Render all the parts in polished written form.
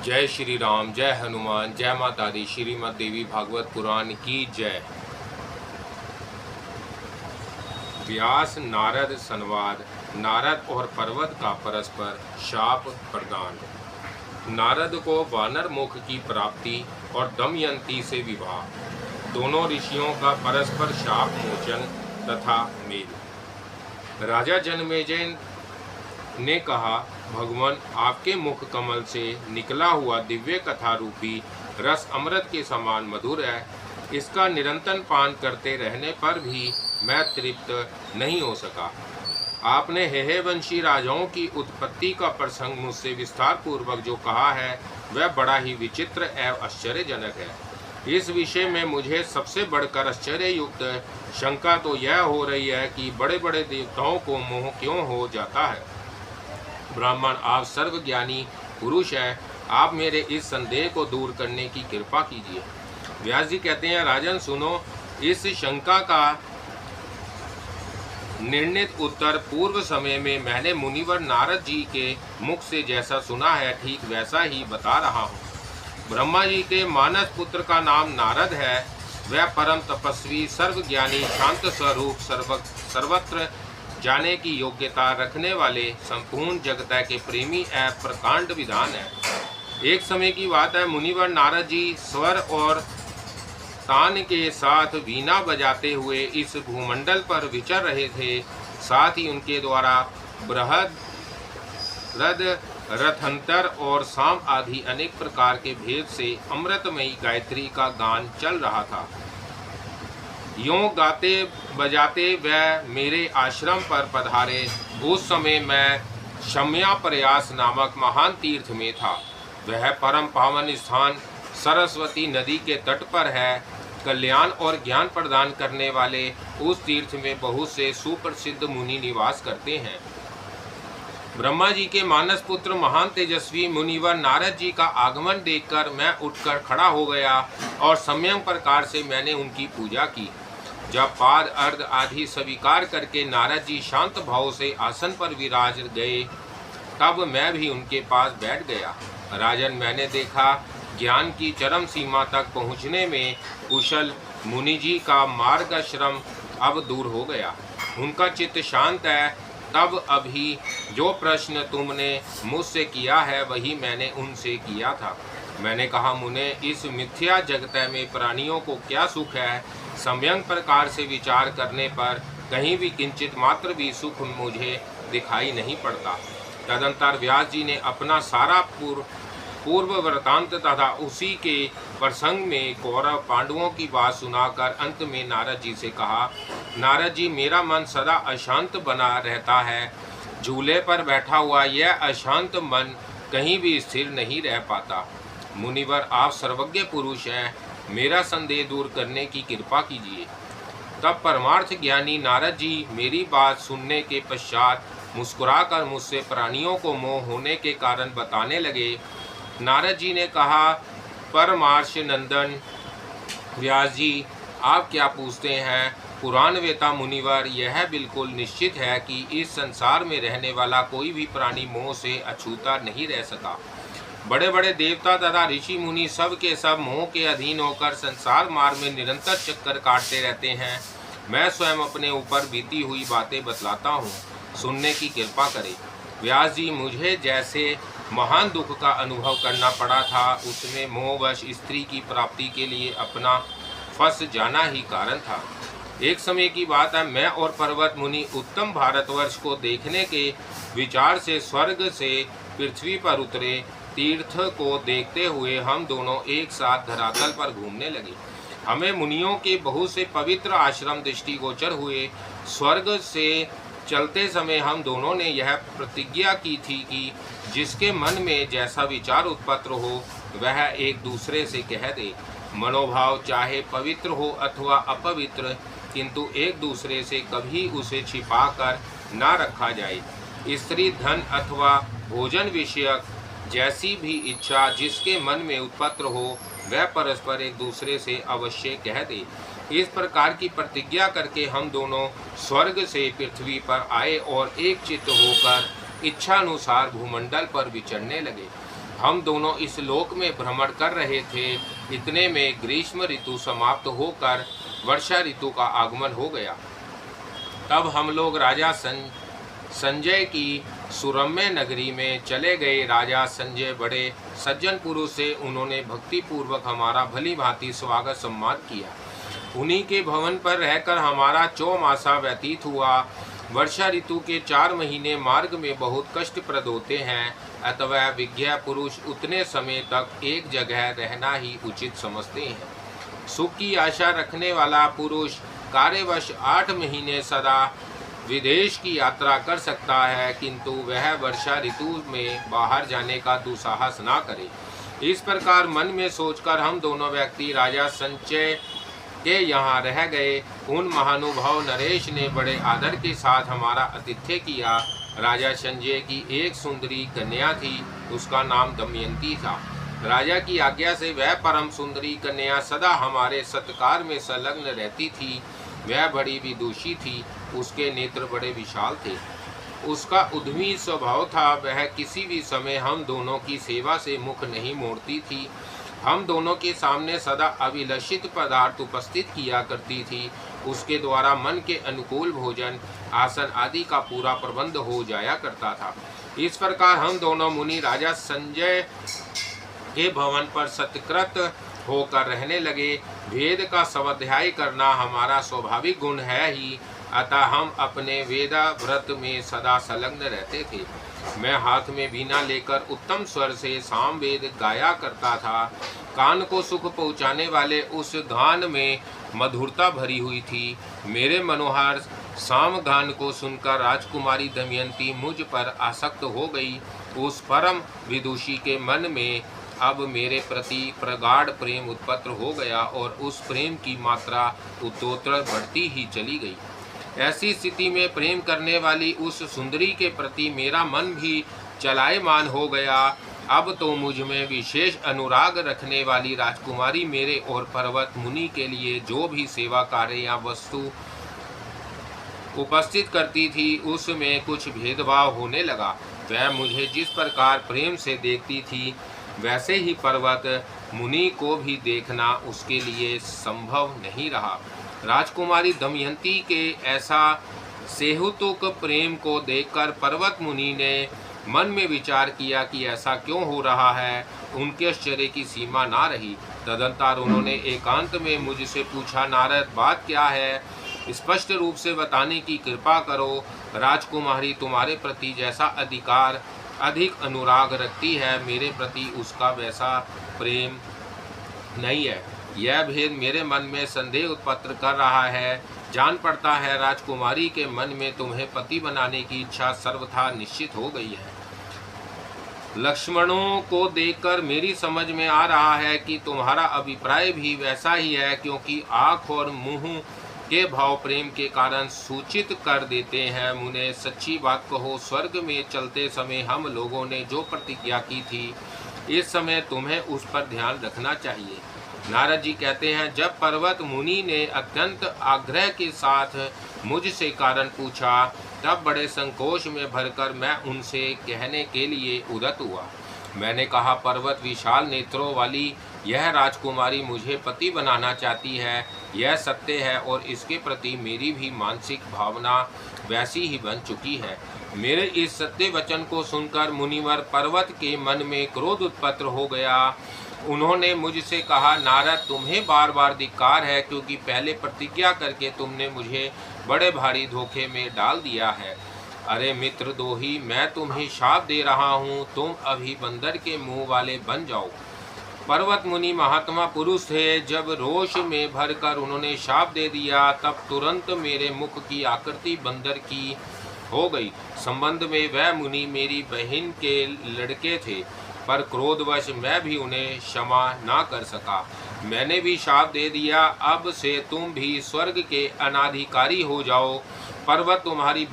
जय श्री राम, जय हनुमान, जय माता दी। श्रीमद् देवी भागवत पुराण की जय। व्यास नारद संवाद। नारद और पर्वत का परस्पर शाप प्रदान। नारद को वानर मुख की प्राप्ति और दमयंती से विवाह, दोनों ऋषियों का परस्पर शाप मोचन तथा मेल। राजा जनमेजय ने कहा, भगवान, आपके मुख कमल से निकला हुआ दिव्य कथा रूपी रस अमृत के समान मधुर है। इसका निरंतर पान करते रहने पर भी मैं तृप्त नहीं हो सका। आपने हेहे वंशी राजाओं की उत्पत्ति का प्रसंग मुझसे विस्तार पूर्वक जो कहा है वह बड़ा ही विचित्र एवं आश्चर्यजनक है। इस विषय में मुझे सबसे बढ़कर आश्चर्ययुक्त शंका तो यह हो रही है कि बड़े बड़े देवताओं को मोह क्यों हो जाता है। ब्राह्मण, आप सर्वज्ञानी पुरुष हैं, आप मेरे इस संदेह को दूर करने की कृपा कीजिए। व्यास जी कहते हैं, राजन सुनो, इस शंका का निर्णित उत्तर पूर्व समय में मैंने मुनिवर नारद जी के मुख से जैसा सुना है ठीक वैसा ही बता रहा हूँ। ब्रह्मा जी के मानस पुत्र का नाम नारद है। वह परम तपस्वी, सर्वज्ञानी, शांत स्वरूप, सर्वत्र जाने की योग्यता रखने वाले, संपूर्ण जगत के प्रेमी एवं प्रकांड विधान है। एक समय की बात है, मुनिवर नारद जी स्वर और तान के साथ वीणा बजाते हुए इस भूमंडल पर विचर रहे थे। साथ ही उनके द्वारा बृहद, रद, रथंतर और साम आदि अनेक प्रकार के भेद से अमृतमयी गायत्री का गान चल रहा था। यों गाते बजाते वह मेरे आश्रम पर पधारे। उस समय मैं शम्या प्रयास नामक महान तीर्थ में था। वह परम पावन स्थान सरस्वती नदी के तट पर है। कल्याण और ज्ञान प्रदान करने वाले उस तीर्थ में बहुत से सुप्रसिद्ध मुनि निवास करते हैं। ब्रह्मा जी के मानस पुत्र महान तेजस्वी मुनिवर नारद जी का आगमन देखकर मैं उठकर खड़ा हो गया और सम्यक प्रकार से मैंने उनकी पूजा की। जब पाद अर्घ आदि स्वीकार करके नारद जी शांत भाव से आसन पर विराज गए, तब मैं भी उनके पास बैठ गया। राजन, मैंने देखा ज्ञान की चरम सीमा तक पहुँचने में कुशल मुनि जी का मार्गश्रम अब दूर हो गया। उनका चित्त शांत है। तब अभी जो प्रश्न तुमने मुझसे किया है वही मैंने उनसे किया था। मैंने कहा, मुने, इस मिथ्या जगत में प्राणियों को क्या सुख है? सम्यक प्रकार से विचार करने पर कहीं भी किंचित मात्र भी सुख मुझे दिखाई नहीं पड़ता। तदंतर व्यास जी ने अपना सारा पूर्व वृतांत तथा उसी के प्रसंग में कौरव पांडवों की बात सुनाकर अंत में नारद जी से कहा, नारद जी, मेरा मन सदा अशांत बना रहता है। झूले पर बैठा हुआ यह अशांत मन कहीं भी स्थिर नहीं रह पाता। मुनिवर, आप सर्वज्ञ पुरुष हैं, मेरा संदेह दूर करने की कृपा कीजिए। तब परमार्थ ज्ञानी नारद जी मेरी बात सुनने के पश्चात मुस्कुराकर मुझसे प्राणियों को मोह होने के कारण बताने लगे। नारद जी ने कहा, परमार्श नंदन व्यास जी, आप क्या पूछते हैं? पुराण वेता मुनिवर, यह बिल्कुल निश्चित है कि इस संसार में रहने वाला कोई भी प्राणी मोह से अछूता नहीं रह सका। बड़े बड़े देवता तथा ऋषि मुनि सब के सब मोह के अधीन होकर संसार मार्ग में निरंतर चक्कर काटते रहते हैं। मैं स्वयं अपने ऊपर बीती हुई बातें बतलाता हूँ, सुनने की कृपा करें। व्यास जी, मुझे जैसे महान दुख का अनुभव करना पड़ा था, उसमें मोहवश स्त्री की प्राप्ति के लिए अपना फंस जाना ही कारण था। एक समय की बात है, मैं और पर्वत मुनि उत्तम भारतवर्ष को देखने के विचार से स्वर्ग से पृथ्वी पर उतरे। तीर्थ को देखते हुए हम दोनों एक साथ धरातल पर घूमने लगे। हमें मुनियों के बहुत से पवित्र आश्रम दृष्टिगोचर हुए। स्वर्ग से चलते समय हम दोनों ने यह प्रतिज्ञा की थी कि जिसके मन में जैसा विचार उत्पन्न हो वह एक दूसरे से कह दे। मनोभाव चाहे पवित्र हो अथवा अपवित्र, किंतु एक दूसरे से कभी उसे छिपा कर ना रखा जाए। स्त्री, धन अथवा भोजन विषयक जैसी भी इच्छा जिसके मन में उत्पन्न हो वह परस्पर एक दूसरे से अवश्य कह दे। इस प्रकार की प्रतिज्ञा करके हम दोनों स्वर्ग से पृथ्वी पर आए और एक चित्त होकर इच्छानुसार भूमंडल पर विचरने लगे। हम दोनों इस लोक में भ्रमण कर रहे थे। इतने में ग्रीष्म ऋतु समाप्त होकर वर्षा ऋतु का आगमन हो गया। तब हम लोग राजा संजय की सुरम्य नगरी में चले गए। राजा संजय बड़े सज्जन पुरुष से उन्होंने भक्ति पूर्वक हमारा भली भांति स्वागत सम्मान किया। उन्हीं के भवन पर रहकर हमारा चौमासा व्यतीत हुआ। वर्षा ऋतु के 4 महीने मार्ग में बहुत कष्टप्रद होते हैं, अतः विज्ञ पुरुष उतने समय तक एक जगह रहना ही उचित समझते हैं। सुख की आशा रखने वाला पुरुष कार्यवश 8 महीने सदा विदेश की यात्रा कर सकता है, किंतु वह वर्षा ऋतु में बाहर जाने का दुस्साहस ना करे। इस प्रकार मन में सोचकर हम दोनों व्यक्ति राजा संजय के यहाँ रह गए। उन महानुभाव नरेश ने बड़े आदर के साथ हमारा आतिथ्य किया। राजा संजय की एक सुंदरी कन्या थी, उसका नाम दमयंती था। राजा की आज्ञा से वह परम सुंदरी कन्या सदा हमारे सत्कार में संलग्न रहती थी। वह बड़ी विदुषी थी, उसके नेत्र बड़े विशाल थे, उसका उद्यमी स्वभाव था। वह किसी भी समय हम दोनों की सेवा से मुख नहीं मोड़ती थी। हम दोनों के सामने सदा अभिलषित पदार्थ उपस्थित किया करती थी। उसके द्वारा मन के अनुकूल भोजन, आसन आदि का पूरा प्रबंध हो जाया करता था। इस प्रकार हम दोनों मुनि राजा संजय के भवन पर सत्कृत होकर रहने लगे। वेद का स्वाध्याय करना हमारा स्वाभाविक गुण है ही, अतः हम अपने वेदा व्रत में सदा संलग्न रहते थे। मैं हाथ में वीणा लेकर उत्तम स्वर से साम वेद गाया करता था। कान को सुख पहुँचाने वाले उस गान में मधुरता भरी हुई थी। मेरे मनोहर साम गान को सुनकर राजकुमारी दमयंती मुझ पर आसक्त हो गई। उस परम विदुषी के मन में अब मेरे प्रति प्रगाढ़ प्रेम उत्पन्न हो गया और उस प्रेम की मात्रा उत्तरोत्तर बढ़ती ही चली गई। ऐसी स्थिति में प्रेम करने वाली उस सुंदरी के प्रति मेरा मन भी चलायमान हो गया। अब तो मुझ में विशेष अनुराग रखने वाली राजकुमारी मेरे और पर्वत मुनि के लिए जो भी सेवा कार्य या वस्तु उपस्थित करती थी, उसमें कुछ भेदभाव होने लगा। वह मुझे जिस प्रकार प्रेम से देखती थी, वैसे ही पर्वत मुनि को भी देखना उसके लिए संभव नहीं रहा। राजकुमारी दमयंती के ऐसा सेहुतुक प्रेम को देखकर पर्वत मुनि ने मन में विचार किया कि ऐसा क्यों हो रहा है। उनके आश्चर्य की सीमा ना रही। तदंतर उन्होंने एकांत में मुझसे पूछा, नारद, बात क्या है? स्पष्ट रूप से बताने की कृपा करो। राजकुमारी तुम्हारे प्रति जैसा अधिक अनुराग रखती है, मेरे प्रति उसका वैसा प्रेम नहीं है। यह भेद मेरे मन में संदेह उत्पन्न कर रहा है। जान पड़ता है राजकुमारी के मन में तुम्हें पति बनाने की इच्छा सर्वथा निश्चित हो गई है। लक्ष्मणों को देखकर मेरी समझ में आ रहा है कि तुम्हारा अभिप्राय भी वैसा ही है, क्योंकि आँख और मुंह के भाव प्रेम के कारण सूचित कर देते हैं। मुने, सच्ची बात कहो, स्वर्ग में चलते समय हम लोगों ने जो प्रतिज्ञा की थी, इस समय तुम्हें उस पर ध्यान रखना चाहिए। नारद जी कहते हैं, जब पर्वत मुनि ने अत्यंत आग्रह के साथ मुझसे कारण पूछा, तब बड़े संकोच में भरकर मैं उनसे कहने के लिए उद्यत हुआ। मैंने कहा, पर्वत विशाल नेत्रों वाली यह राजकुमारी मुझे पति बनाना चाहती है, यह सत्य है, और इसके प्रति मेरी भी मानसिक भावना वैसी ही बन चुकी है। मेरे इस सत्य वचन को सुनकर मुनिवर पर्वत के मन में क्रोध उत्पन्न हो गया। उन्होंने मुझसे कहा, नारद, तुम्हें बार बार धिक्कार है, क्योंकि पहले प्रतिज्ञा करके तुमने मुझे बड़े भारी धोखे में डाल दिया है। अरे मित्र दोही, मैं तुम्हें शाप दे रहा हूँ, तुम अभी बंदर के मुंह वाले बन जाओ। पर्वत मुनि महात्मा पुरुष थे। जब रोष में भरकर उन्होंने शाप दे दिया, तब तुरंत मेरे मुख की आकृति बंदर की हो गई। संबंध में वह मुनि मेरी बहन के लड़के थे, पर क्रोधवश मैं भी उन्हें क्षमा ना कर सका। मैंने भी शाप दे दिया, अब से तुम भी स्वर्ग के अनाधिकारी हो जाओ। पर्वत, तुम्हारी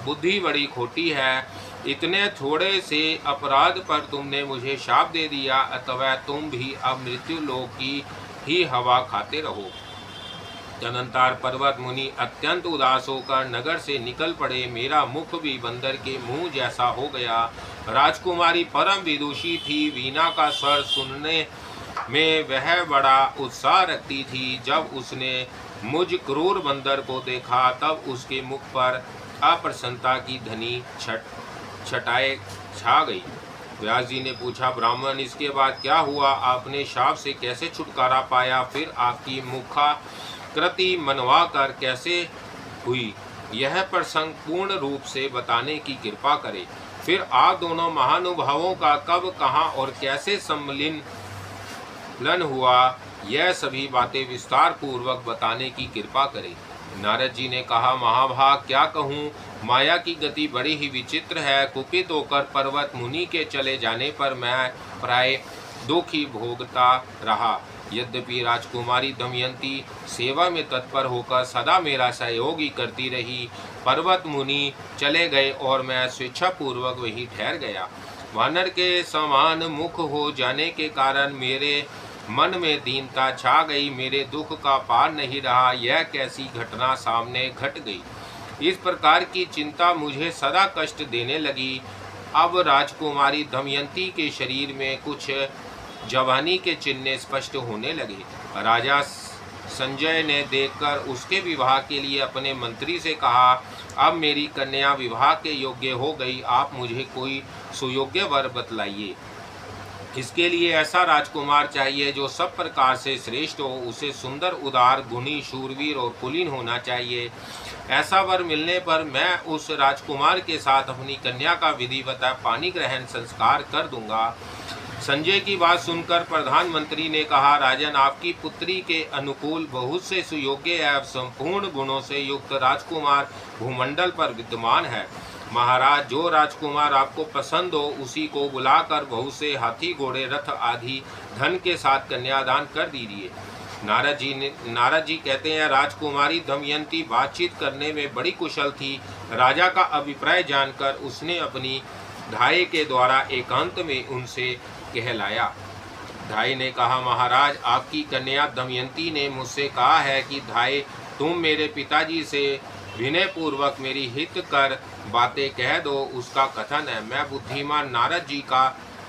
बुद्धि बड़ी खोटी है। इतने थोड़े से अपराध पर तुमने मुझे शाप दे दिया, अथवा तुम भी अब मृत्यु लोक की ही हवा खाते रहो। तदनंतर पर्वत मुनि अत्यंत उदास होकर नगर से निकल पड़े। मेरा मुख भी बंदर के मुंह जैसा हो गया। राजकुमारी परम विदुषी थी। वीणा का स्वर सुनने में वह बड़ा उत्साह रखती थी। जब उसने मुझ क्रूर बंदर को देखा तब उसके मुख पर अप्रसन्नता की धनी छटाए छा गई। व्यास जी ने पूछा, ब्राह्मण, इसके बाद क्या हुआ? आपने शाप से कैसे छुटकारा पाया? फिर आपकी मुखाकृति मनवा कर कैसे हुई? यह प्रसंग पूर्ण रूप से बताने की कृपा करें। फिर आप दोनों महानुभावों का कब, कहाँ और कैसे सम्मिलन हुआ, यह सभी बातें विस्तार पूर्वक बताने की कृपा करें। नारद जी ने कहा, महाभाग, क्या कहूँ, माया की गति बड़ी ही विचित्र है। कुपित होकर पर्वत मुनि के चले जाने पर मैं प्राय दुख ही भोगता रहा। यद्यपि राजकुमारी दमयंती सेवा में तत्पर होकर सदा मेरा सहयोग ही करती रही। पर्वत मुनि चले गए और मैं स्वेच्छापूर्वक वहीं ठहर गया। वानर के समान मुख हो जाने के कारण मेरे मन में दीनता छा गई। मेरे दुख का पार नहीं रहा। यह कैसी घटना सामने घट गई? इस प्रकार की चिंता मुझे सदा कष्ट देने लगी। अब राजकुमारी दमयंती के शरीर में कुछ जवानी के चिन्ह स्पष्ट होने लगे। राजा संजय ने देखकर उसके विवाह के लिए अपने मंत्री से कहा, अब मेरी कन्या विवाह के योग्य हो गई। आप मुझे कोई सुयोग्य वर बतलाइए। इसके लिए ऐसा राजकुमार चाहिए जो सब प्रकार से श्रेष्ठ हो। उसे सुंदर, उदार, गुणी, शूरवीर और कुलीन होना चाहिए। ऐसा वर मिलने पर मैं उस राजकुमार के साथ अपनी कन्या का विधिवत पानी ग्रहण संस्कार कर दूंगा। संजय की बात सुनकर प्रधानमंत्री ने कहा, राजन, आपकी पुत्री के अनुकूल बहुत से सुयोग्य एवं संपूर्ण गुणों से युक्त राजकुमार भूमंडल पर विद्यमान है। महाराज, जो राजकुमार आपको पसंद हो उसी को बुलाकर बहुत से हाथी, घोड़े, रथ आदि धन के साथ कन्यादान कर दीजिए। नारद जी कहते हैं, राजकुमारी दमयंती बातचीत करने में बड़ी कुशल थी। राजा का अभिप्राय जानकर उसने अपनी धाय के द्वारा एकांत में उनसे कहलाया। धाय ने कहा, महाराज, आपकी कन्या दमयंती ने मुझसे कहा है कि धाय, तुम मेरे पिताजी से विनय पूर्वक मेरी हित कर बातें कह दो। उसका कथन है, मैं बुद्धिमान नारद जी का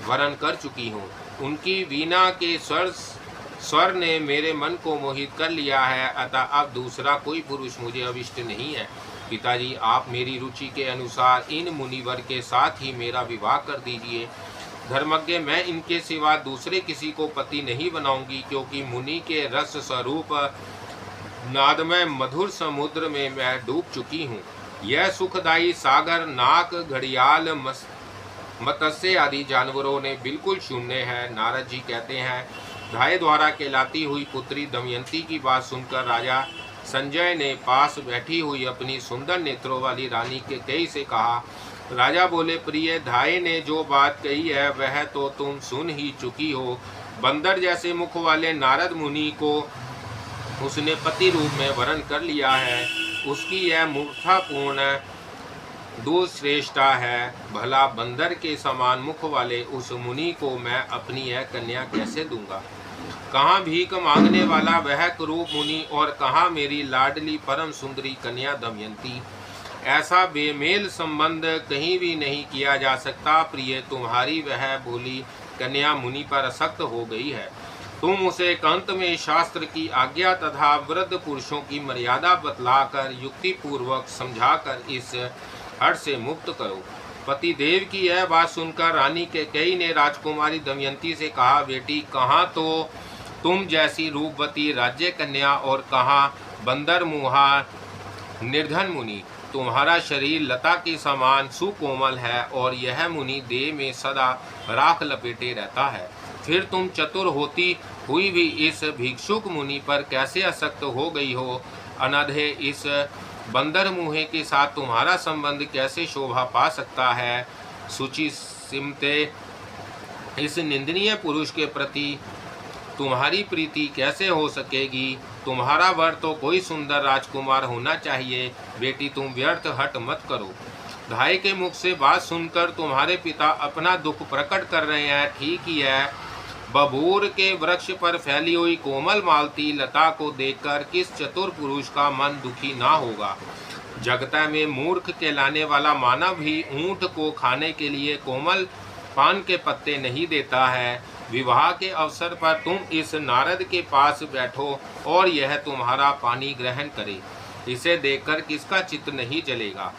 वरण कर चुकी हूँ। उनकी वीणा के स्वर ने मेरे मन को मोहित कर लिया है। अतः अब दूसरा कोई पुरुष मुझे अभिष्ट नहीं है। पिताजी, आप मेरी रुचि के अनुसार इन मुनिवर के साथ ही मेरा विवाह कर दीजिए। धर्मज्ञ, मैं इनके सिवा दूसरे किसी को पति नहीं बनाऊंगी, क्योंकि मुनि के रस स्वरूप नादमय मधुर समुद्र में मैं डूब चुकी हूँ। यह सुखदायी सागर नाग, घड़ियाल, मत्स्य आदि जानवरों ने बिल्कुल शून्य है। नारद जी कहते हैं, धाय द्वारा कहलाती हुई पुत्री दमयंती की बात सुनकर राजा संजय ने पास बैठी हुई अपनी सुंदर नेत्रों वाली रानी के कई से कहा। राजा बोले, प्रिय, धाय ने जो बात कही है वह तो तुम सुन ही चुकी हो। बंदर जैसे मुख वाले नारद मुनि को उसने पति रूप में वरण कर लिया है। उसकी यह मूर्खतापूर्ण दुश्रेष्ठता है। भला बंदर के समान मुख वाले उस मुनि को मैं अपनी यह कन्या कैसे दूंगा? कहाँ भीख मांगने वाला वह कुरूप मुनि और कहाँ मेरी लाडली परम सुंदरी कन्या दमयंती। ऐसा बेमेल संबंध कहीं भी नहीं किया जा सकता। प्रिय, तुम्हारी वह भोली कन्या मुनि पर आसक्त हो गई है। तुम उसे एकांत में शास्त्र की आज्ञा तथा वृद्ध पुरुषों की मर्यादा बतलाकर युक्ति पूर्वक समझाकर इस हट से मुक्त करो। पति देव की यह बात सुनकर रानी कैकेयी ने राजकुमारी दमयंती से कहा, बेटी, कहाँ तो तुम जैसी रूपवती राज्य कन्या और कहाँ बंदर मुहा निर्धन मुनि। तुम्हारा शरीर लता के समान सुकोमल है और यह मुनि देह में सदा राख लपेटे रहता है। फिर तुम चतुर होती हुई भी इस भिक्षुक मुनि पर कैसे आसक्त हो गई हो? अनधे इस बंदर मुहे के साथ तुम्हारा संबंध कैसे शोभा पा सकता है? सुचि सिमते इस निंदनीय पुरुष के प्रति तुम्हारी प्रीति कैसे हो सकेगी? तुम्हारा वर तो कोई सुंदर राजकुमार होना चाहिए। बेटी, तुम व्यर्थ हट मत करो। धाय के मुख से बात सुनकर तुम्हारे पिता अपना दुख प्रकट कर रहे हैं, ठीक ही है। बबूर के वृक्ष पर फैली हुई कोमल मालती लता को देखकर किस चतुर पुरुष का मन दुखी ना होगा। जगत में मूर्ख कहलाने वाला मानव भी ऊंट को खाने के लिए कोमल पान के पत्ते नहीं देता है। विवाह के अवसर पर तुम इस नारद के पास बैठो और यह तुम्हारा पानी ग्रहण करे, इसे देखकर किसका चित्त नहीं जलेगा।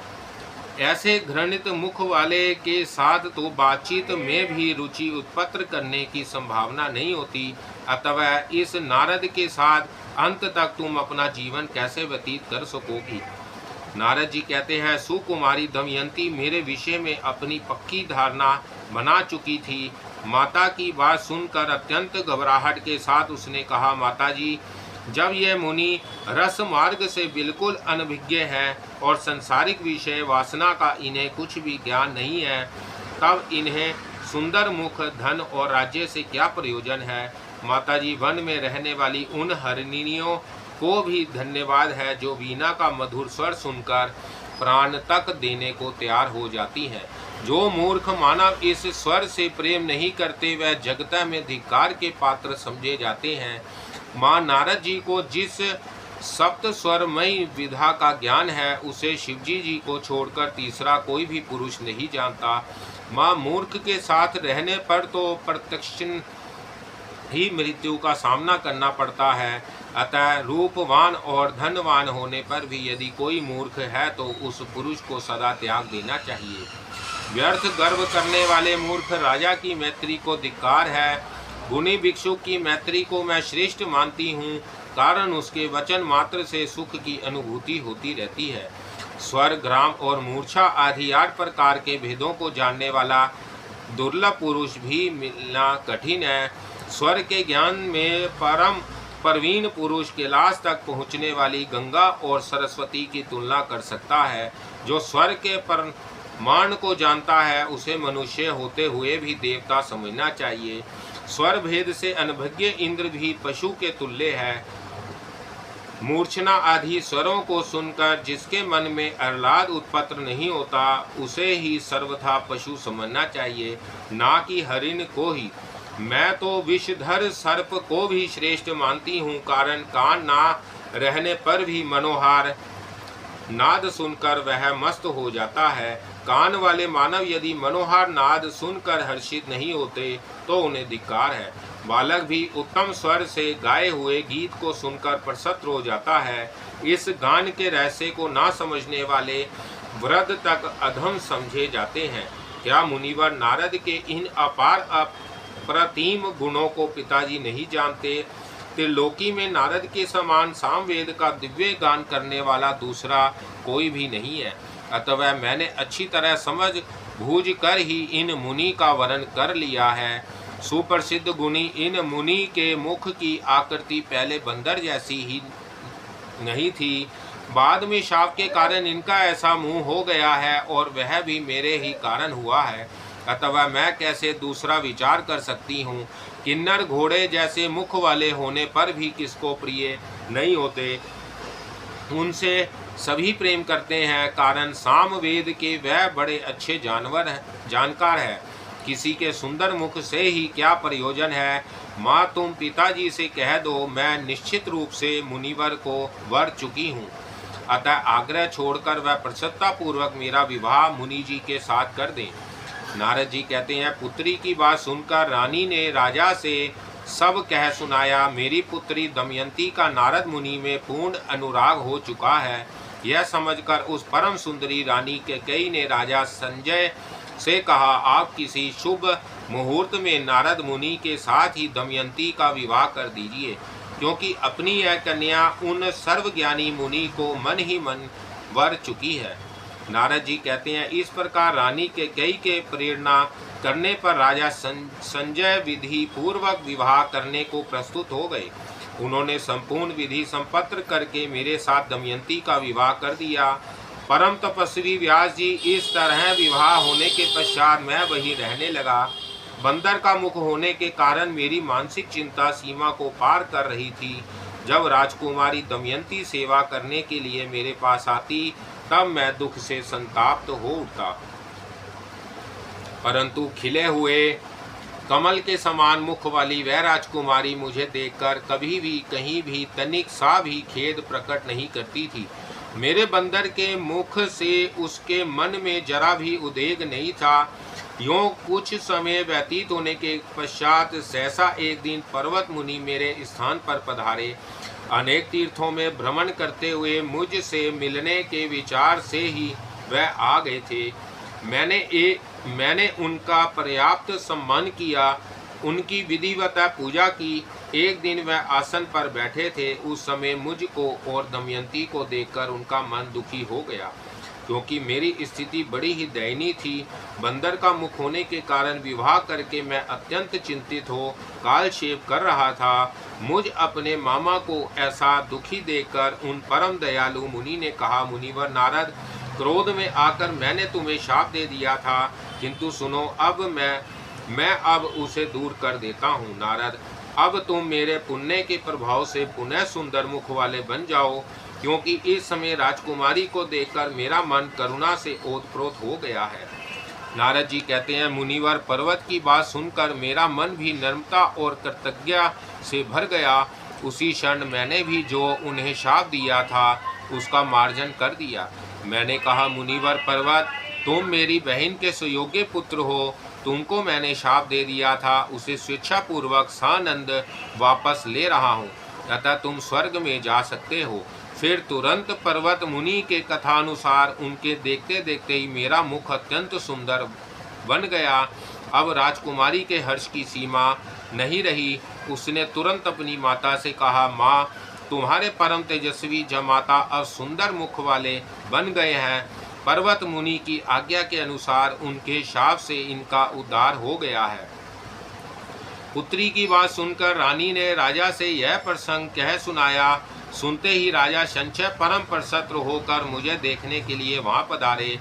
ऐसे घृणित मुख वाले के साथ तो बातचीत में भी रुचि उत्पन्न करने की संभावना नहीं होती, अतः इस नारद के साथ अंत तक तुम अपना जीवन कैसे व्यतीत कर सकोगी। नारद जी कहते हैं, सुकुमारी दमयंती मेरे विषय में अपनी पक्की धारणा बना चुकी थी। माता की बात सुनकर अत्यंत घबराहट के साथ उसने कहा, माता जी, जब यह मुनि रस मार्ग से बिल्कुल अनभिज्ञ है और संसारिक विषय वासना का इन्हें कुछ भी ज्ञान नहीं है, तब इन्हें सुंदर मुख, धन और राज्य से क्या प्रयोजन है। माता जी, वन में रहने वाली उन हरिणियों को भी धन्यवाद है जो वीणा का मधुर स्वर सुनकर प्राण तक देने को तैयार हो जाती हैं। जो मूर्ख मानव इस स्वर से प्रेम नहीं करते वह जगत में धिक्कार के पात्र समझे जाते हैं। माँ नारद जी को जिस सप्त स्वरमयी विधा का ज्ञान है उसे शिवजी जी को छोड़कर तीसरा कोई भी पुरुष नहीं जानता। माँ मूर्ख के साथ रहने पर तो प्रत्यक्ष ही मृत्यु का सामना करना पड़ता है, अतः रूपवान और धनवान होने पर भी यदि कोई मूर्ख है तो उस पुरुष को सदा त्याग देना चाहिए। व्यर्थ गर्व करने वाले मूर्ख राजा की मैत्री को धिक्कार है। गुणी भिक्षु की मैत्री को मैं श्रेष्ठ मानती हूँ, कारण उसके वचन मात्र से सुख की अनुभूति होती रहती है। स्वर, ग्राम और मूर्छा आदि 8 प्रकार के भेदों को जानने वाला दुर्लभ पुरुष भी मिलना कठिन है। स्वर के ज्ञान में परम प्रवीण पुरुष कैलाश तक पहुँचने वाली गंगा और सरस्वती की तुलना कर सकता है। जो स्वर के मान को जानता है उसे मनुष्य होते हुए भी देवता समझना चाहिए। स्वर भेद से अनभिज्ञ इंद्र भी पशु के तुल्य है। मूर्छना आदि स्वरों को सुनकर जिसके मन में आह्लाद उत्पन्न नहीं होता उसे ही सर्वथा पशु समझना चाहिए, ना कि हरिण को ही। मैं तो विषधर सर्प को भी श्रेष्ठ मानती हूँ, कारण कान ना रहने पर भी मनोहार नाद सुनकर वह मस्त हो जाता है। कान वाले मानव यदि मनोहार नाद सुनकर हर्षित नहीं होते तो उन्हें धिक्कार है। बालक भी उत्तम स्वर से गाए हुए गीत को सुनकर प्रसन्न हो जाता है। इस गान के रहस्य को ना समझने वाले वृद्ध तक अधम समझे जाते हैं। क्या मुनिवर नारद के इन अपार अप्रतिम गुणों को पिताजी नहीं जानते? त्रिलोकी में नारद के समान सामवेद का दिव्य गान करने वाला दूसरा कोई भी नहीं है, अतः मैंने अच्छी तरह समझ बूझ कर ही इन मुनि का वर्णन कर लिया है। सुप्रसिद्ध गुणी इन मुनि के मुख की आकृति पहले बंदर जैसी ही नहीं थी, बाद में शाप के कारण इनका ऐसा मुंह हो गया है और वह भी मेरे ही कारण हुआ है, अतः मैं कैसे दूसरा विचार कर सकती हूँ। किन्नर घोड़े जैसे मुख वाले होने पर भी किसको प्रिय नहीं होते, उनसे सभी प्रेम करते हैं, कारण सामवेद के वह बड़े अच्छे जानकार है। किसी के सुंदर मुख से ही क्या प्रयोजन है। माँ तुम पिताजी से कह दो मैं निश्चित रूप से मुनिवर को वर चुकी हूँ, अतः आग्रह छोड़कर वह प्रसन्नता पूर्वक मेरा विवाह मुनि जी के साथ कर दें। नारद जी कहते हैं, पुत्री की बात सुनकर रानी ने राजा से सब कह सुनाया। मेरी पुत्री दमयंती का नारद मुनि में पूर्ण अनुराग हो चुका है। यह समझकर उस परम सुंदरी रानी के कई ने राजा संजय से कहा, आप किसी शुभ मुहूर्त में नारद मुनि के साथ ही दमयंती का विवाह कर दीजिए, क्योंकि अपनी यह कन्या उन सर्वज्ञानी मुनि को मन ही मन वर चुकी है। नारद जी कहते हैं, इस प्रकार रानी के कई के प्रेरणा करने पर राजा संजय विधि पूर्वक विवाह करने को प्रस्तुत हो गए। उन्होंने संपूर्ण विधि संपन्न करके मेरे साथ दमयंती का विवाह कर दिया। परम तपस्वी व्यास जी, इस तरह विवाह होने के पश्चात मैं वहीं रहने लगा। बंदर का मुख होने के कारण मेरी मानसिक चिंता सीमा को पार कर रही थी। जब राजकुमारी दमयंती सेवा करने के लिए मेरे पास आती तब मैं दुख से संताप्त हो उठता, परंतु खिले हुए कमल के समान मुख वाली वह राजकुमारी मुझे देखकर कभी भी कहीं भी तनिक सा भी खेद प्रकट नहीं करती थी। मेरे बंदर के मुख से उसके मन में जरा भी उद्वेग नहीं था। यूं कुछ समय व्यतीत होने के पश्चात सहसा एक दिन पर्वत मुनि मेरे स्थान पर पधारे। अनेक तीर्थों में भ्रमण करते हुए मुझसे मिलने के विचार से ही वह आ गए थे। मैंने उनका पर्याप्त सम्मान किया, उनकी विधिवत पूजा की। एक दिन वह आसन पर बैठे थे। उस समय मुझको और दमयंती को देखकर उनका मन दुखी हो गया, क्योंकि मेरी स्थिति बड़ी ही दयनीय थी। बंदर का मुख होने के कारण विवाह करके मैं अत्यंत चिंतित हो कालक्षेप कर रहा था। मुझ अपने मामा को ऐसा दुखी देखकर उन परम दयालु मुनि ने कहा, मुनिवर नारद, क्रोध में आकर मैंने तुम्हें शाप दे दिया था, किंतु सुनो, अब मैं अब उसे दूर कर देता हूँ। नारद, अब तुम मेरे पुण्य के प्रभाव से पुनः सुंदर मुख वाले बन जाओ, क्योंकि इस समय राजकुमारी को देखकर मेरा मन करुणा से ओतप्रोत हो गया है। नारद जी कहते हैं, मुनिवर, पर्वत की बात सुनकर मेरा मन भी नम्रता और कृतज्ञता से भर गया। उसी क्षण मैंने भी जो उन्हें शाप दिया था उसका मार्जन कर दिया। मैंने कहा, मुनिवर पर्वत, तुम मेरी बहन के सुयोग्य पुत्र हो। तुमको मैंने शाप दे दिया था, उसे स्वेच्छापूर्वक सानंद वापस ले रहा हूँ, अतः तुम स्वर्ग में जा सकते हो। फिर तुरंत पर्वत मुनि के कथानुसार उनके देखते देखते ही मेरा मुख अत्यंत सुंदर बन गया। अब राजकुमारी के हर्ष की सीमा नहीं रही। उसने तुरंत अपनी माता से कहा, माँ, तुम्हारे परम तेजस्वी जमाता अब सुंदर मुख वाले बन गए हैं। पर्वत मुनि की आज्ञा के अनुसार उनके शाप से इनका उद्धार हो गया है। पुत्री की बात सुनकर रानी ने राजा से यह प्रसंग कह सुनाया। सुनते ही राजा संचय परम प्रसन्न होकर मुझे देखने के लिए वहां पधारे।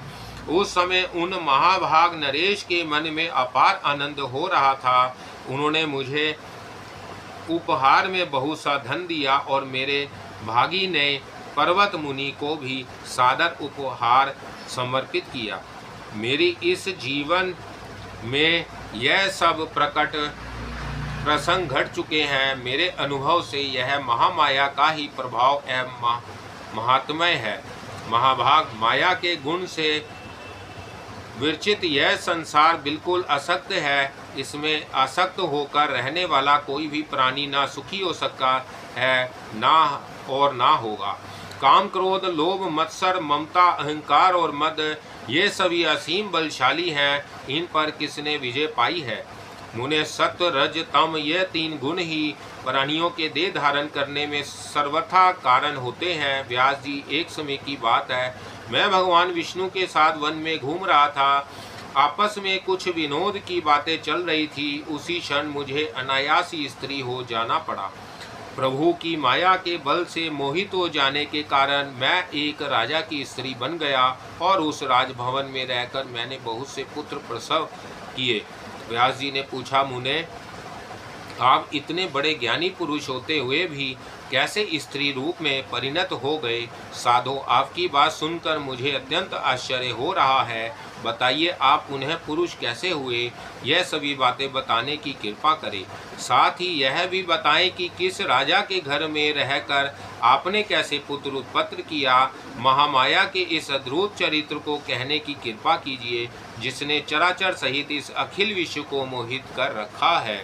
उस समय उन महाभाग नरेश के मन में अपार आनंद हो रहा था। उन्होंने मुझे उपहार में बहुत सा धन दिया और मेरे भागी ने पर्वत मुनि को भी सादर उपहार समर्पित किया। मेरी इस जीवन में यह सब प्रकट प्रसंग घट चुके हैं। मेरे अनुभव से यह महामाया का ही प्रभाव एवं महात्मय है। महाभाग, माया के गुण से विरचित यह संसार बिल्कुल असक्त है। इसमें आसक्त होकर रहने वाला कोई भी प्राणी ना सुखी हो सकता है, ना और ना होगा। काम, क्रोध, लोभ, मत्सर, ममता, अहंकार और मद, ये सभी असीम बलशाली हैं। इन पर किसने विजय पाई है? मुने सत्व, रज, तम, ये तीन गुण ही प्राणियों के देह धारण करने में सर्वथा कारण होते हैं। व्यास जी, एक समय की बात है, मैं भगवान विष्णु के साथ वन में घूम रहा था। आपस में कुछ विनोद की बातें चल रही थी। उसी क्षण मुझे अनायासी स्त्री हो जाना पड़ा। प्रभु की माया के बल से मोहित हो जाने के कारण मैं एक राजा की स्त्री बन गया और उस राजभवन में रहकर मैंने बहुत से पुत्र प्रसव किए। व्यास जी ने पूछा, मुने, आप इतने बड़े ज्ञानी पुरुष होते हुए भी कैसे स्त्री रूप में परिणत हो गए? साधो, आपकी बात सुनकर मुझे अत्यंत आश्चर्य हो रहा है। बताइए, आप पुनः पुरुष कैसे हुए? यह सभी बातें बताने की कृपा करें। साथ ही यह भी बताएं कि किस राजा के घर में रहकर आपने कैसे पुत्र उत्पन्न किया। महामाया के इस अद्भुत चरित्र को कहने की कृपा कीजिए, जिसने चराचर सहित इस अखिल विश्व को मोहित कर रखा है।